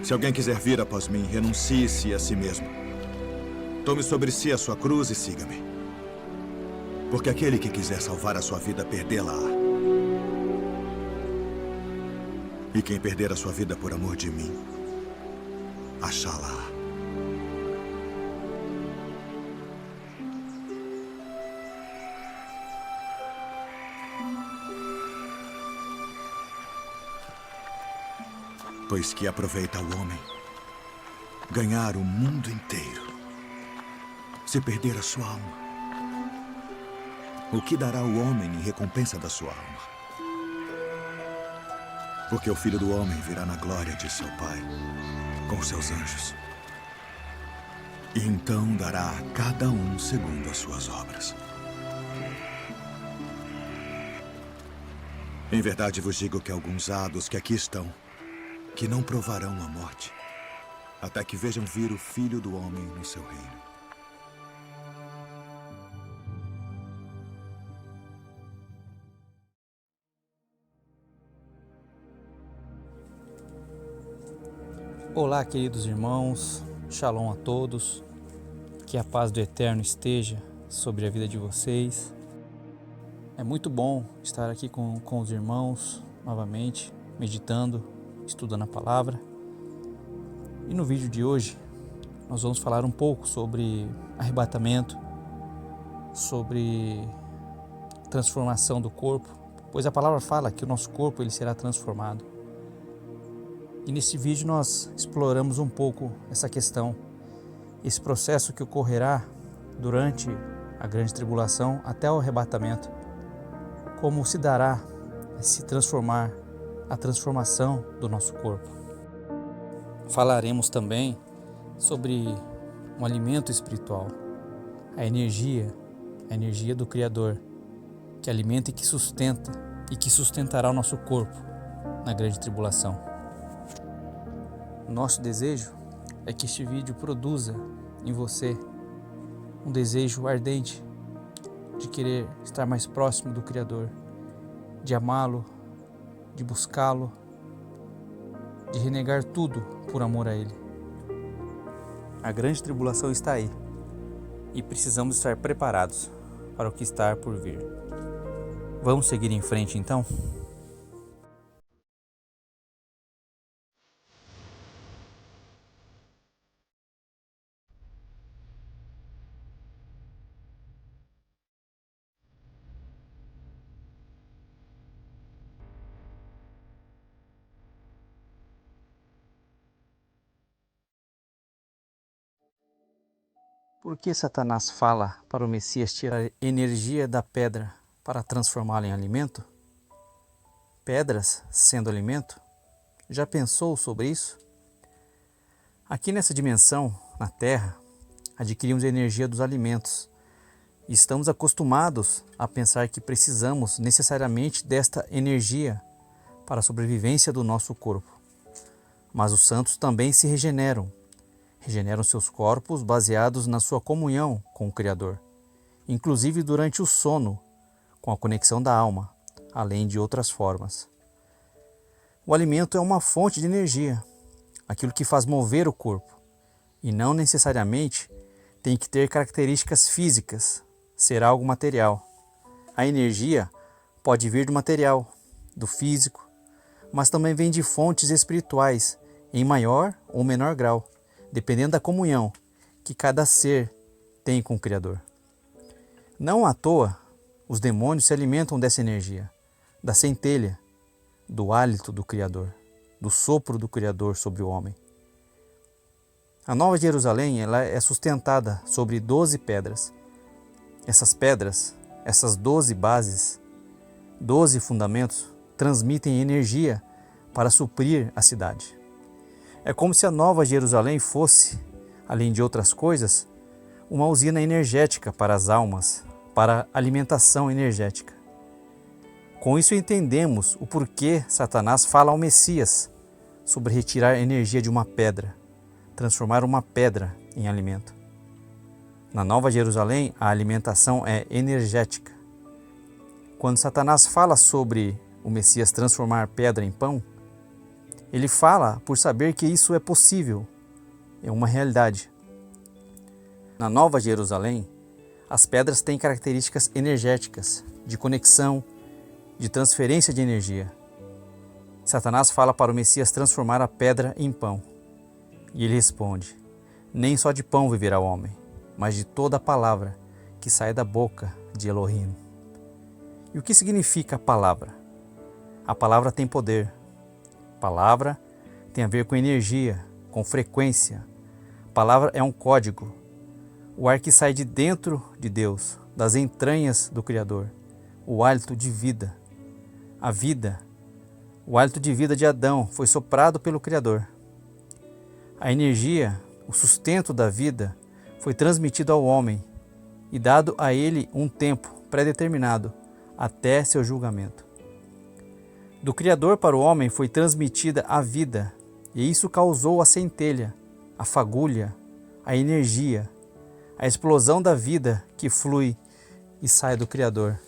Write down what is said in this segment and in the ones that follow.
Se alguém quiser vir após mim, renuncie-se a si mesmo. Tome sobre si a sua cruz e siga-me. Porque aquele que quiser salvar a sua vida, perdê-la-á. E quem perder a sua vida por amor de mim, achá-la-á. Pois que aproveita o homem ganhar o mundo inteiro, se perder a sua alma? O que dará o homem em recompensa da sua alma? Porque o Filho do Homem virá na glória de seu Pai, com seus anjos. E então dará a cada um segundo as suas obras. Em verdade vos digo que alguns há dos que aqui estão, que não provarão a morte, até que vejam vir o Filho do Homem no seu reino. Olá, queridos irmãos, Shalom a todos, que a paz do Eterno esteja sobre a vida de vocês. É muito bom estar aqui com os irmãos novamente, meditando, estudando a palavra. E no vídeo de hoje nós vamos falar um pouco sobre arrebatamento, sobre transformação do corpo, pois a palavra fala que o nosso corpo ele será transformado. E nesse vídeo nós exploramos um pouco essa questão, esse processo que ocorrerá durante a grande tribulação até o arrebatamento, como se dará se transformar, a transformação do nosso corpo. Falaremos também sobre um alimento espiritual, a energia do Criador, que alimenta e que sustenta e que sustentará o nosso corpo na grande tribulação. Nosso desejo é que este vídeo produza em você um desejo ardente de querer estar mais próximo do Criador, de amá-lo, de buscá-lo, de renegar tudo por amor a Ele. A grande tribulação está aí e precisamos estar preparados para o que está por vir. Vamos seguir em frente então? Por que Satanás fala para o Messias tirar energia da pedra para transformá-la em alimento? Pedras sendo alimento? Já pensou sobre isso? Aqui nessa dimensão, na Terra, adquirimos a energia dos alimentos e estamos acostumados a pensar que precisamos necessariamente desta energia para a sobrevivência do nosso corpo. Mas os santos também se regeneram seus corpos baseados na sua comunhão com o Criador, inclusive durante o sono, com a conexão da alma, além de outras formas. O alimento é uma fonte de energia, aquilo que faz mover o corpo, e não necessariamente tem que ter características físicas, ser algo material. A energia pode vir do material, do físico, mas também vem de fontes espirituais, em maior ou menor grau, dependendo da comunhão que cada ser tem com o Criador. Não à toa, os demônios se alimentam dessa energia, da centelha, do hálito do Criador, do sopro do Criador sobre o homem. A Nova Jerusalém ela é sustentada sobre 12 pedras. Essas pedras, essas 12 bases, 12 fundamentos, transmitem energia para suprir a cidade. É como se a Nova Jerusalém fosse, além de outras coisas, uma usina energética para as almas, para a alimentação energética. Com isso entendemos o porquê Satanás fala ao Messias sobre retirar a energia de uma pedra, transformar uma pedra em alimento. Na Nova Jerusalém, a alimentação é energética. Quando Satanás fala sobre o Messias transformar pedra em pão, Ele fala por saber que isso é possível, é uma realidade. Na Nova Jerusalém, as pedras têm características energéticas, de conexão, de transferência de energia. Satanás fala para o Messias transformar a pedra em pão. E ele responde: nem só de pão viverá o homem, mas de toda a palavra que sai da boca de Elohim. E o que significa a palavra? A palavra tem poder. Palavra tem a ver com energia, com frequência. Palavra é um código. O ar que sai de dentro de Deus, das entranhas do Criador. O hálito de vida. A vida, o hálito de vida de Adão foi soprado pelo Criador. A energia, o sustento da vida, foi transmitido ao homem e dado a ele um tempo pré-determinado até seu julgamento. Do Criador para o homem foi transmitida a vida, e isso causou a centelha, a fagulha, a energia, a explosão da vida que flui e sai do Criador.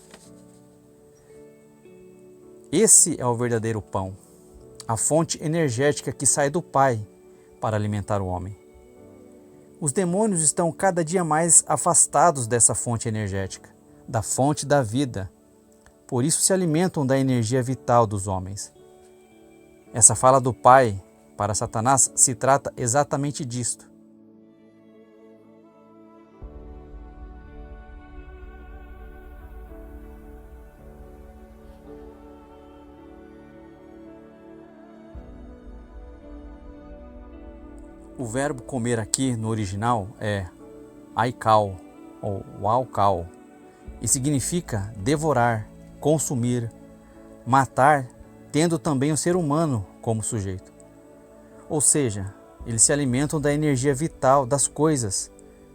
Esse é o verdadeiro pão, a fonte energética que sai do Pai para alimentar o homem. Os demônios estão cada dia mais afastados dessa fonte energética, da fonte da vida. Por isso se alimentam da energia vital dos homens. Essa fala do Pai para Satanás se trata exatamente disto. O verbo comer aqui no original é aikal ou walkal e significa devorar, consumir, matar, tendo também o ser humano como sujeito. Ou seja, eles se alimentam da energia vital das coisas,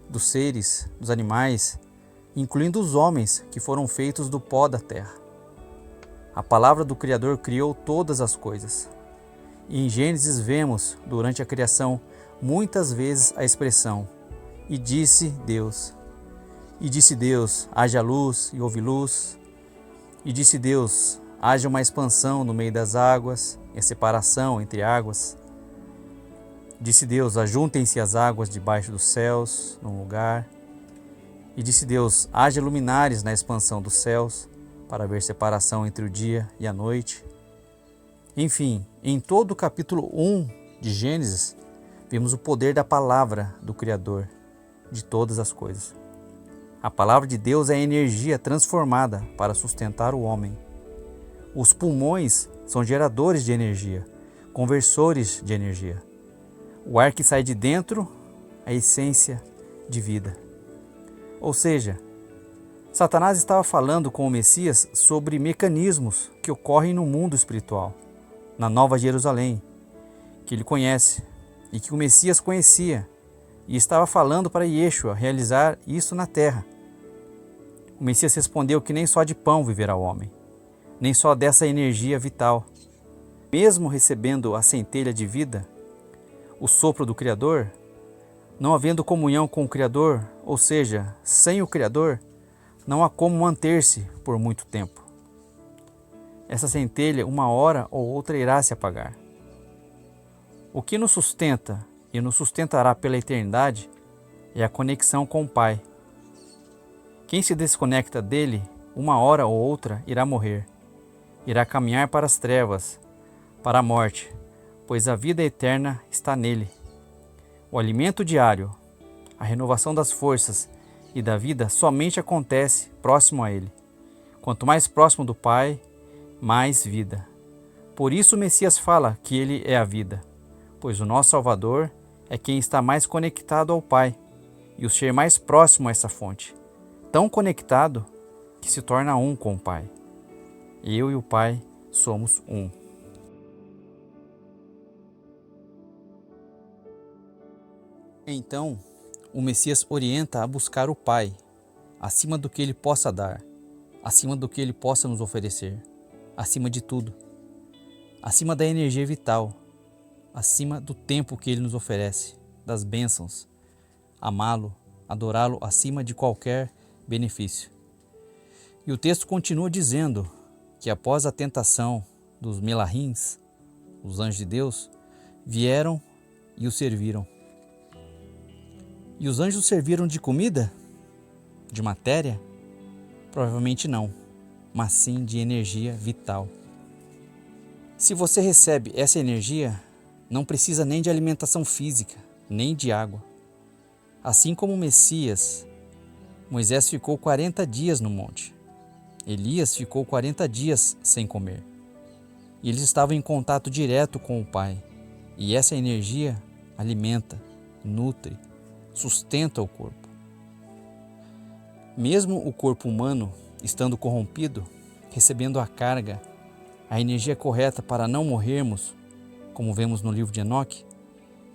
dos seres, dos animais, incluindo os homens que foram feitos do pó da terra. A palavra do Criador criou todas as coisas. E em Gênesis vemos, durante a criação, muitas vezes a expressão "e disse Deus". E disse Deus, haja luz e houve luz. E disse Deus, haja uma expansão no meio das águas e a separação entre águas. Disse Deus, ajuntem-se as águas debaixo dos céus, num lugar. E disse Deus, haja luminares na expansão dos céus, para haver separação entre o dia e a noite. Enfim, em todo o capítulo 1 de Gênesis, vemos o poder da palavra do Criador de todas as coisas. A palavra de Deus é a energia transformada para sustentar o homem. Os pulmões são geradores de energia, conversores de energia. O ar que sai de dentro é a essência de vida. Ou seja, Satanás estava falando com o Messias sobre mecanismos que ocorrem no mundo espiritual, na Nova Jerusalém, que ele conhece e que o Messias conhecia, e estava falando para Yeshua realizar isso na terra. O Messias respondeu que nem só de pão viverá o homem, nem só dessa energia vital. Mesmo recebendo a centelha de vida, o sopro do Criador, não havendo comunhão com o Criador, ou seja, sem o Criador, não há como manter-se por muito tempo. Essa centelha, uma hora ou outra, irá se apagar. O que nos sustenta e nos sustentará pela eternidade é a conexão com o Pai. Quem se desconecta dele, uma hora ou outra, irá morrer. Irá caminhar para as trevas, para a morte, pois a vida eterna está nele. O alimento diário, a renovação das forças e da vida somente acontece próximo a ele. Quanto mais próximo do Pai, mais vida. Por isso o Messias fala que ele é a vida, pois o nosso Salvador é quem está mais conectado ao Pai e o ser mais próximo a essa fonte, tão conectado que se torna um com o Pai. Eu e o Pai somos um. Então, o Messias orienta a buscar o Pai, acima do que Ele possa dar, acima do que Ele possa nos oferecer, acima de tudo, acima da energia vital, acima do tempo que Ele nos oferece, das bênçãos, amá-lo, adorá-lo acima de qualquer benefício. E o texto continua dizendo que após a tentação dos melahins, os anjos de Deus, vieram e o serviram. E os anjos serviram de comida? De matéria? Provavelmente não, mas sim de energia vital. Se você recebe essa energia, não precisa nem de alimentação física, nem de água. Assim como o Messias, Moisés ficou 40 dias no monte. Elias ficou 40 dias sem comer. E eles estavam em contato direto com o Pai. E essa energia alimenta, nutre, sustenta o corpo. Mesmo o corpo humano estando corrompido, recebendo a carga, a energia correta para não morrermos, como vemos no livro de Enoque,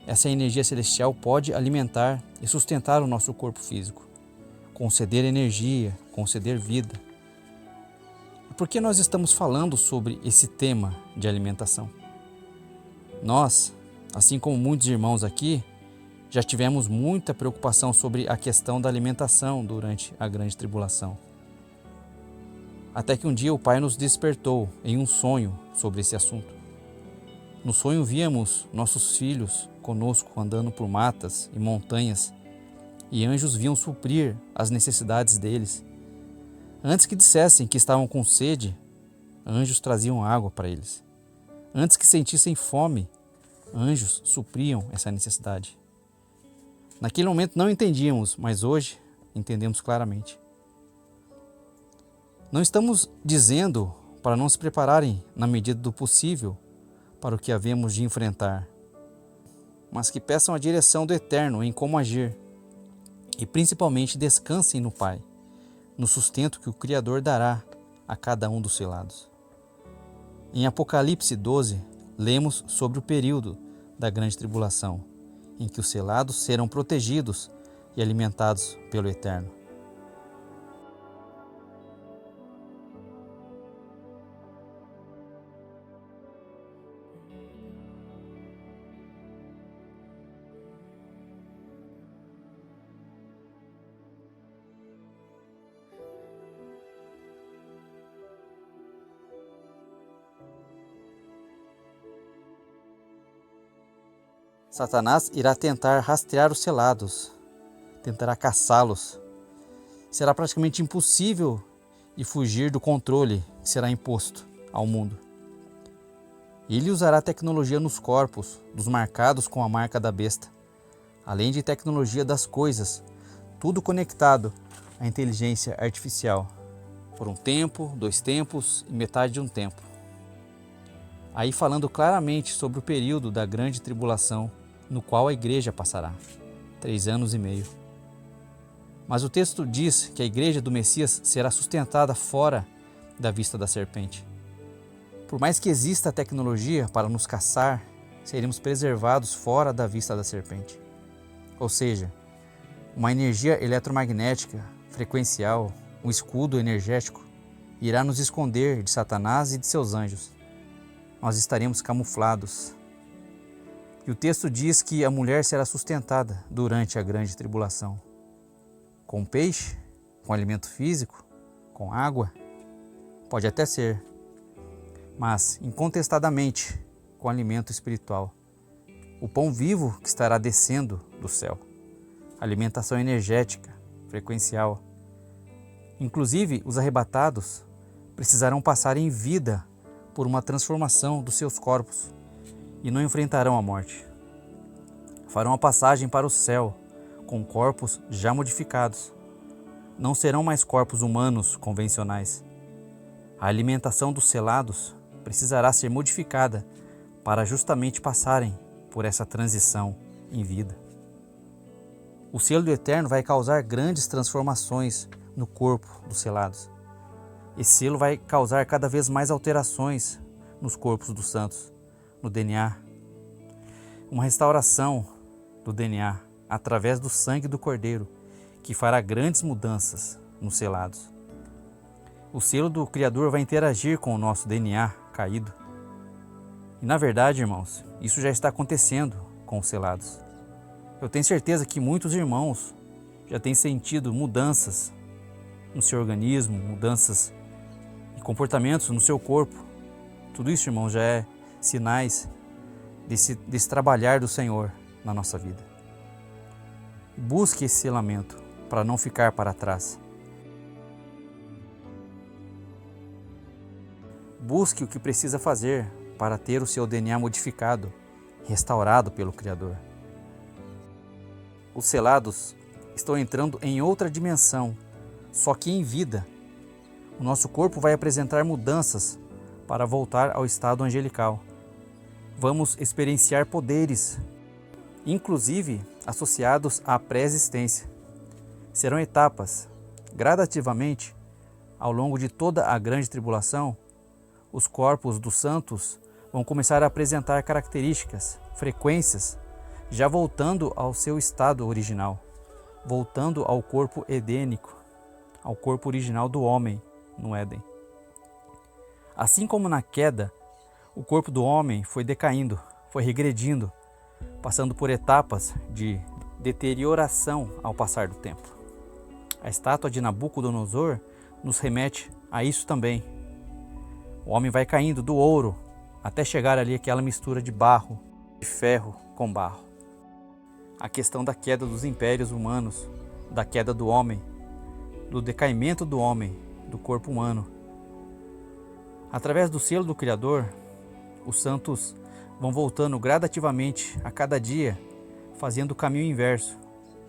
essa energia celestial pode alimentar e sustentar o nosso corpo físico, conceder energia, conceder vida. E por que nós estamos falando sobre esse tema de alimentação? Nós, assim como muitos irmãos aqui, já tivemos muita preocupação sobre a questão da alimentação durante a grande tribulação. Até que um dia o Pai nos despertou em um sonho sobre esse assunto. No sonho víamos nossos filhos conosco andando por matas e montanhas, e anjos vinham suprir as necessidades deles. Antes que dissessem que estavam com sede, anjos traziam água para eles. Antes que sentissem fome, anjos supriam essa necessidade. Naquele momento não entendíamos, mas hoje entendemos claramente. Não estamos dizendo para não se prepararem na medida do possível para o que havemos de enfrentar, mas que peçam a direção do Eterno em como agir e principalmente descansem no Pai, no sustento que o Criador dará a cada um dos selados. Em Apocalipse 12, lemos sobre o período da grande tribulação, em que os selados serão protegidos e alimentados pelo Eterno. Satanás irá tentar rastrear os selados, tentará caçá-los. Será praticamente impossível de fugir do controle que será imposto ao mundo. Ele usará tecnologia nos corpos dos marcados com a marca da besta, além de tecnologia das coisas, tudo conectado à inteligência artificial, por um tempo, 2 tempos e metade de um tempo. Aí falando claramente sobre o período da grande tribulação, no qual a igreja passará, 3 anos e meio. Mas o texto diz que a igreja do Messias será sustentada fora da vista da serpente. Por mais que exista a tecnologia para nos caçar, seremos preservados fora da vista da serpente. Ou seja, uma energia eletromagnética, frequencial, um escudo energético, irá nos esconder de Satanás e de seus anjos. Nós estaremos camuflados. E o texto diz que a mulher será sustentada durante a grande tribulação. Com peixe, com alimento físico, com água, pode até ser, mas incontestadamente com alimento espiritual. O pão vivo que estará descendo do céu. Alimentação energética, frequencial. Inclusive, os arrebatados precisarão passar em vida por uma transformação dos seus corpos e não enfrentarão a morte. Farão a passagem para o céu com corpos já modificados. Não serão mais corpos humanos convencionais. A alimentação dos selados precisará ser modificada para justamente passarem por essa transição em vida. O selo do Eterno vai causar grandes transformações no corpo dos selados. Esse selo vai causar cada vez mais alterações nos corpos dos santos, no DNA. Uma restauração do DNA através do sangue do Cordeiro, que fará grandes mudanças nos selados. O selo do Criador vai interagir com o nosso DNA caído. E na verdade, irmãos, isso já está acontecendo com os selados. Eu tenho certeza que muitos irmãos já têm sentido mudanças no seu organismo, mudanças e comportamentos no seu corpo. Tudo isso, irmãos, já é sinais desse trabalhar do Senhor na nossa vida. Busque esse selamento para não ficar para trás. Busque o que precisa fazer para ter o seu DNA modificado, restaurado pelo Criador. Os selados estão entrando em outra dimensão, só que em vida. O nosso corpo vai apresentar mudanças para voltar ao estado angelical. Vamos experienciar poderes, inclusive associados à pré-existência. Serão etapas. Gradativamente, ao longo de toda a grande tribulação, os corpos dos santos vão começar a apresentar características, frequências, já voltando ao seu estado original, voltando ao corpo edênico, ao corpo original do homem no Éden. Assim como na queda, o corpo do homem foi decaindo, foi regredindo, passando por etapas de deterioração ao passar do tempo. A estátua de Nabucodonosor nos remete a isso também. O homem vai caindo do ouro até chegar ali aquela mistura de barro, de ferro com barro. A questão da queda dos impérios humanos, da queda do homem, do decaimento do homem, do corpo humano. Através do selo do Criador, os santos vão voltando gradativamente a cada dia, fazendo o caminho inverso,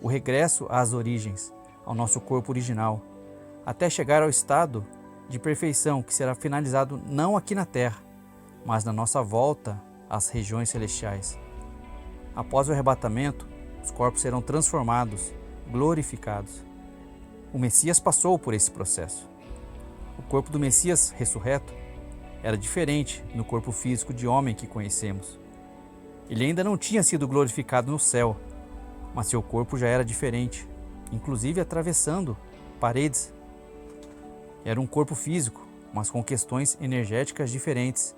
o regresso às origens, ao nosso corpo original, até chegar ao estado de perfeição que será finalizado não aqui na Terra, mas na nossa volta às regiões celestiais. Após o arrebatamento, os corpos serão transformados, glorificados. O Messias passou por esse processo. O corpo do Messias ressurreto era diferente no corpo físico de homem que conhecemos. Ele ainda não tinha sido glorificado no céu, mas seu corpo já era diferente, inclusive atravessando paredes. Era um corpo físico, mas com questões energéticas diferentes.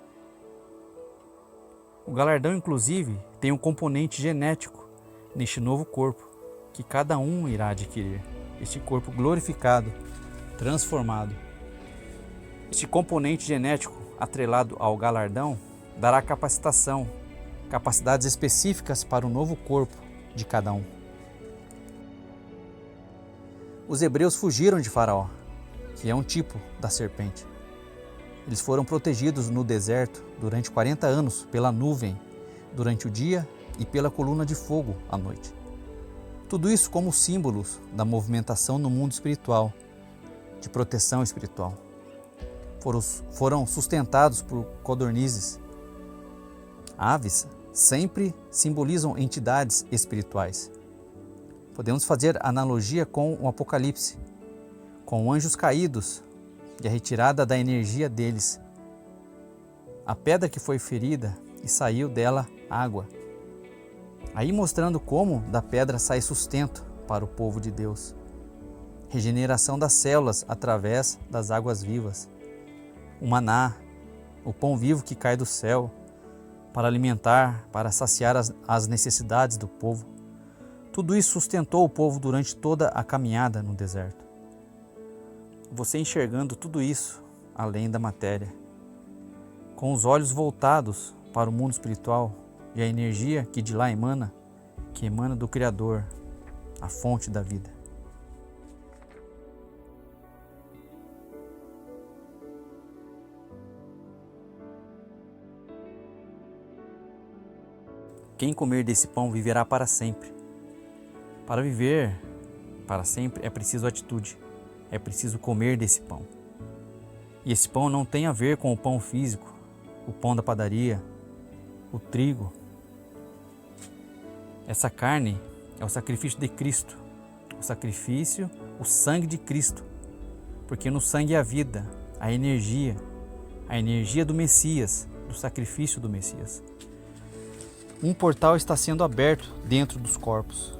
O galardão, inclusive, tem um componente genético neste novo corpo, que cada um irá adquirir. Este corpo glorificado, transformado. Este componente genético, atrelado ao galardão, dará capacitação, capacidades específicas para o novo corpo de cada um. Os hebreus fugiram de Faraó, que é um tipo da serpente. Eles foram protegidos no deserto durante 40 anos pela nuvem durante o dia e pela coluna de fogo à noite. Tudo isso como símbolos da movimentação no mundo espiritual, de proteção espiritual. Foram sustentados por codornizes. Aves sempre simbolizam entidades espirituais. Podemos fazer analogia com o Apocalipse, com anjos caídos e a retirada da energia deles. A pedra que foi ferida e saiu dela água. Aí mostrando como da pedra sai sustento para o povo de Deus. Regeneração das células através das águas vivas. O maná, o pão vivo que cai do céu, para alimentar, para saciar as necessidades do povo. Tudo isso sustentou o povo durante toda a caminhada no deserto. Você enxergando tudo isso além da matéria, com os olhos voltados para o mundo espiritual e a energia que de lá emana, que emana do Criador, a fonte da vida. Quem comer desse pão viverá para sempre. Para viver para sempre é preciso atitude, é preciso comer desse pão. E esse pão não tem a ver com o pão físico, o pão da padaria, o trigo. Essa carne é o sacrifício de Cristo, o sacrifício, o sangue de Cristo, porque no sangue é a vida, a energia do Messias, do sacrifício do Messias. Um portal está sendo aberto dentro dos corpos.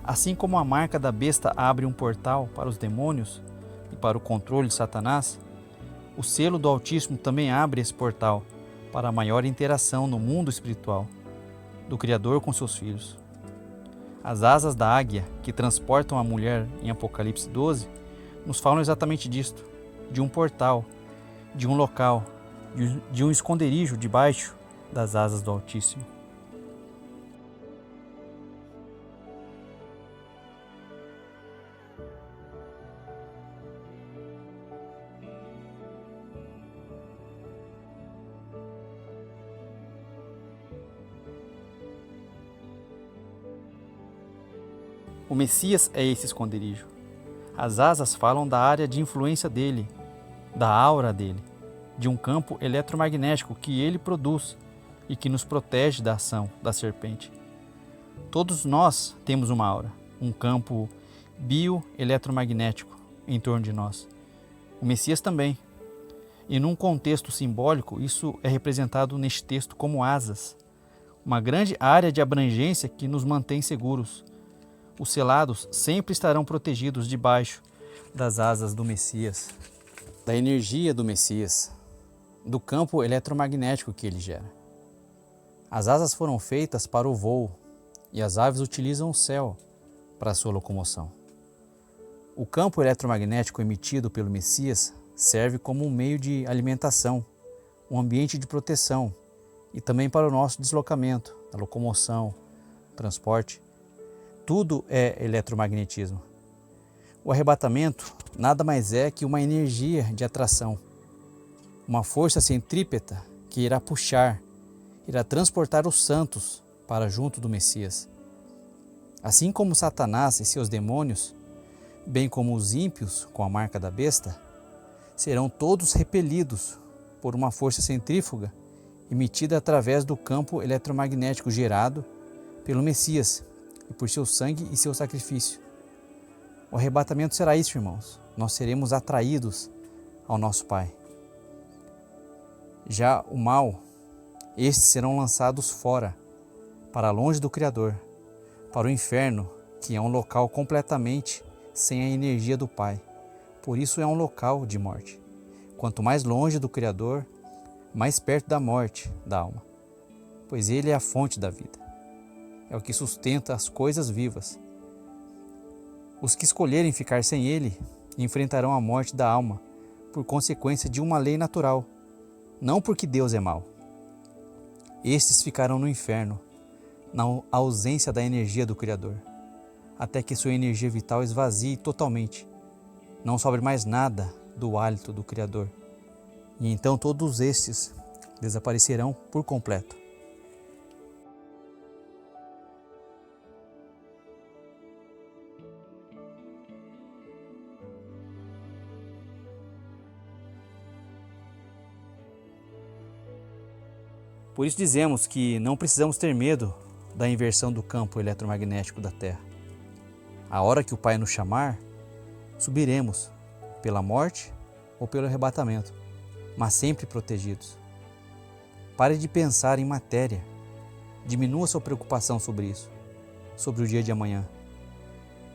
Assim como a marca da besta abre um portal para os demônios e para o controle de Satanás, o selo do Altíssimo também abre esse portal para a maior interação no mundo espiritual do Criador com seus filhos. As asas da águia que transportam a mulher em Apocalipse 12 nos falam exatamente disto, de um portal, de um local, de um esconderijo debaixo das asas do Altíssimo. O Messias é esse esconderijo. As asas falam da área de influência dele, da aura dele, de um campo eletromagnético que ele produz e que nos protege da ação da serpente. Todos nós temos uma aura, um campo bioeletromagnético em torno de nós. O Messias também. E num contexto simbólico, isso é representado neste texto como asas, uma grande área de abrangência que nos mantém seguros. Os selados sempre estarão protegidos debaixo das asas do Messias, da energia do Messias, do campo eletromagnético que ele gera. As asas foram feitas para o voo e as aves utilizam o céu para a sua locomoção. O campo eletromagnético emitido pelo Messias serve como um meio de alimentação, um ambiente de proteção e também para o nosso deslocamento, a locomoção, transporte. Tudo é eletromagnetismo. O arrebatamento nada mais é que uma energia de atração, uma força centrípeta que irá puxar, irá transportar os santos para junto do Messias. Assim como Satanás e seus demônios, bem como os ímpios com a marca da besta, serão todos repelidos por uma força centrífuga emitida através do campo eletromagnético gerado pelo Messias e por seu sangue e seu sacrifício. O arrebatamento será isso, irmãos. Nós seremos atraídos ao nosso Pai. Já o mal, estes serão lançados fora, para longe do Criador, para o inferno, que é um local completamente sem a energia do Pai. Por isso é um local de morte. Quanto mais longe do Criador, mais perto da morte da alma, pois Ele é a fonte da vida. É o que sustenta as coisas vivas. Os que escolherem ficar sem Ele enfrentarão a morte da alma por consequência de uma lei natural, não porque Deus é mau. Estes ficarão no inferno, na ausência da energia do Criador, até que sua energia vital esvazie totalmente. Não sobre mais nada do hálito do Criador. E então todos estes desaparecerão por completo. Por isso dizemos que não precisamos ter medo da inversão do campo eletromagnético da Terra. A hora que o Pai nos chamar, subiremos pela morte ou pelo arrebatamento, mas sempre protegidos. Pare de pensar em matéria. Diminua sua preocupação sobre isso, sobre o dia de amanhã.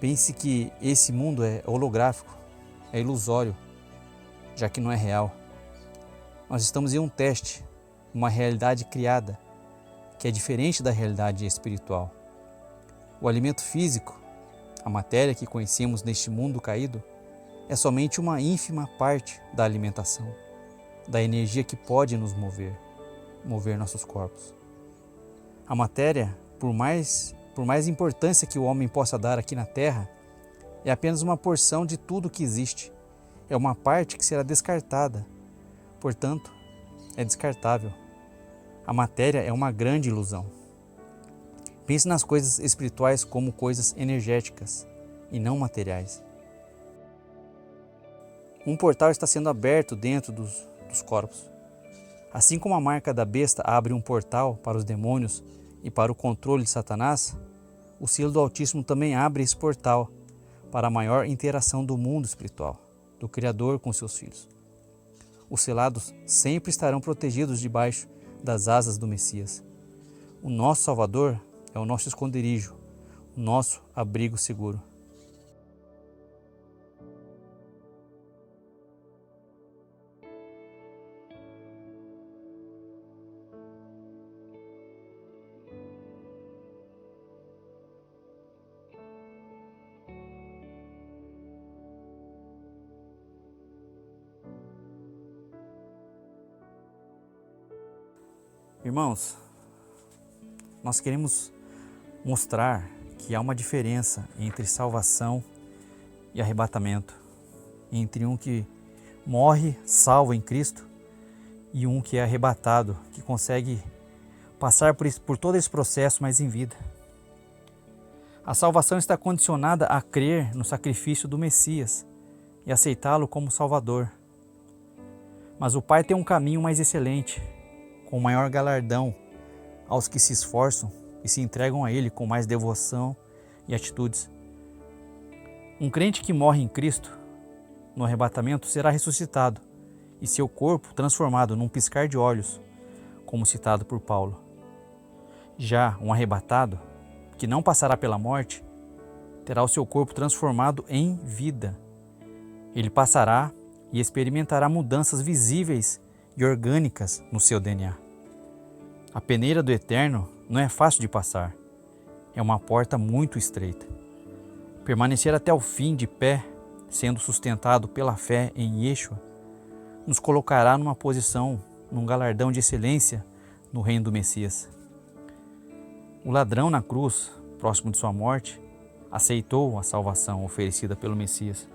Pense que esse mundo é holográfico, é ilusório, já que não é real. Nós estamos em um teste, uma realidade criada, que é diferente da realidade espiritual. O alimento físico, a matéria que conhecemos neste mundo caído, é somente uma ínfima parte da alimentação, da energia que pode nos mover nossos corpos. A matéria, por mais importância que o homem possa dar aqui na Terra, é apenas uma porção de tudo que existe. É uma parte que será descartada, portanto, é descartável. A matéria é uma grande ilusão. Pense nas coisas espirituais como coisas energéticas e não materiais. Um portal está sendo aberto dentro dos corpos. Assim como a marca da besta abre um portal para os demônios e para o controle de Satanás, o selo do Altíssimo também abre esse portal para a maior interação do mundo espiritual, do Criador com seus filhos. Os selados sempre estarão protegidos debaixo das asas do Messias. O nosso Salvador é o nosso esconderijo, o nosso abrigo seguro. Irmãos, nós queremos mostrar que há uma diferença entre salvação e arrebatamento, entre um que morre salvo em Cristo e um que é arrebatado, que consegue passar por todo esse processo, mas em vida. A salvação está condicionada a crer no sacrifício do Messias e aceitá-lo como Salvador. Mas o Pai tem um caminho mais excelente, com maior galardão aos que se esforçam e se entregam a Ele com mais devoção e atitudes. Um crente que morre em Cristo, no arrebatamento, será ressuscitado e seu corpo transformado num piscar de olhos, como citado por Paulo. Já um arrebatado, que não passará pela morte, terá o seu corpo transformado em vida. Ele passará e experimentará mudanças visíveis e orgânicas no seu DNA. A peneira do eterno não é fácil de passar. É uma porta muito estreita. Permanecer até o fim de pé, sendo sustentado pela fé em Yeshua, nos colocará numa posição, num galardão de excelência no reino do Messias. O ladrão na cruz, próximo de sua morte, aceitou a salvação oferecida pelo Messias.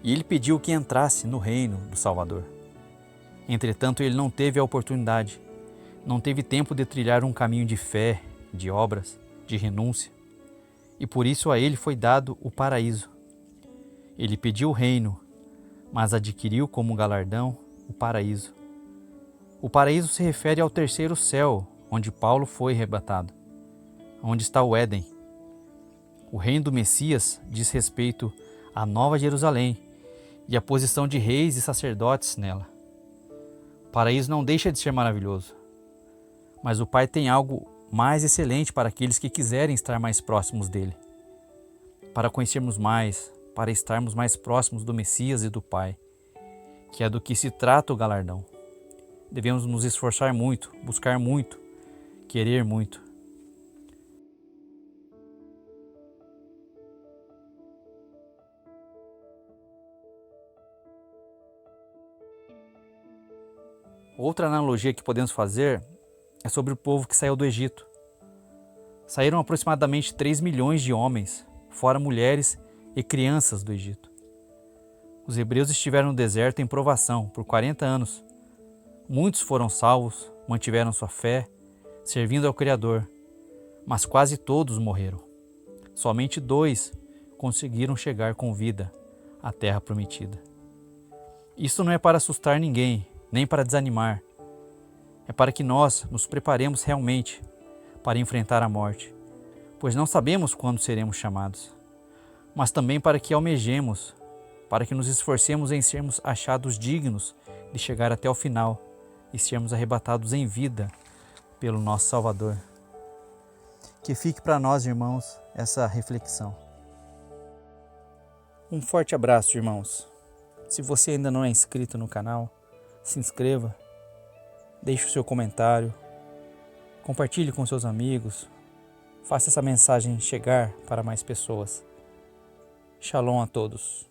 E ele pediu que entrasse no reino do Salvador. Entretanto, ele não teve a oportunidade, não teve tempo de trilhar um caminho de fé, de obras, de renúncia, e por isso a ele foi dado o paraíso. Ele pediu o reino, mas adquiriu como galardão o paraíso. O paraíso se refere ao terceiro céu, onde Paulo foi arrebatado, onde está o Éden. O reino do Messias diz respeito à Nova Jerusalém e à posição de reis e sacerdotes nela. O paraíso não deixa de ser maravilhoso, mas o Pai tem algo mais excelente para aqueles que quiserem estar mais próximos dele. Para conhecermos mais, para estarmos mais próximos do Messias e do Pai, que é do que se trata o galardão. Devemos nos esforçar muito, buscar muito, querer muito. Outra analogia que podemos fazer é sobre o povo que saiu do Egito. Saíram aproximadamente 3 milhões de homens, fora mulheres e crianças do Egito. Os hebreus estiveram no deserto em provação por 40 anos. Muitos foram salvos, mantiveram sua fé, servindo ao Criador, mas quase todos morreram. Somente 2 conseguiram chegar com vida à terra prometida. Isso não é para assustar ninguém, nem para desanimar. É para que nós nos preparemos realmente para enfrentar a morte, pois não sabemos quando seremos chamados, mas também para que almejemos, para que nos esforcemos em sermos achados dignos de chegar até o final e sermos arrebatados em vida pelo nosso Salvador. Que fique para nós, irmãos, essa reflexão. Um forte abraço, irmãos. Se você ainda não é inscrito no canal, se inscreva, deixe o seu comentário, compartilhe com seus amigos, faça essa mensagem chegar para mais pessoas. Shalom a todos.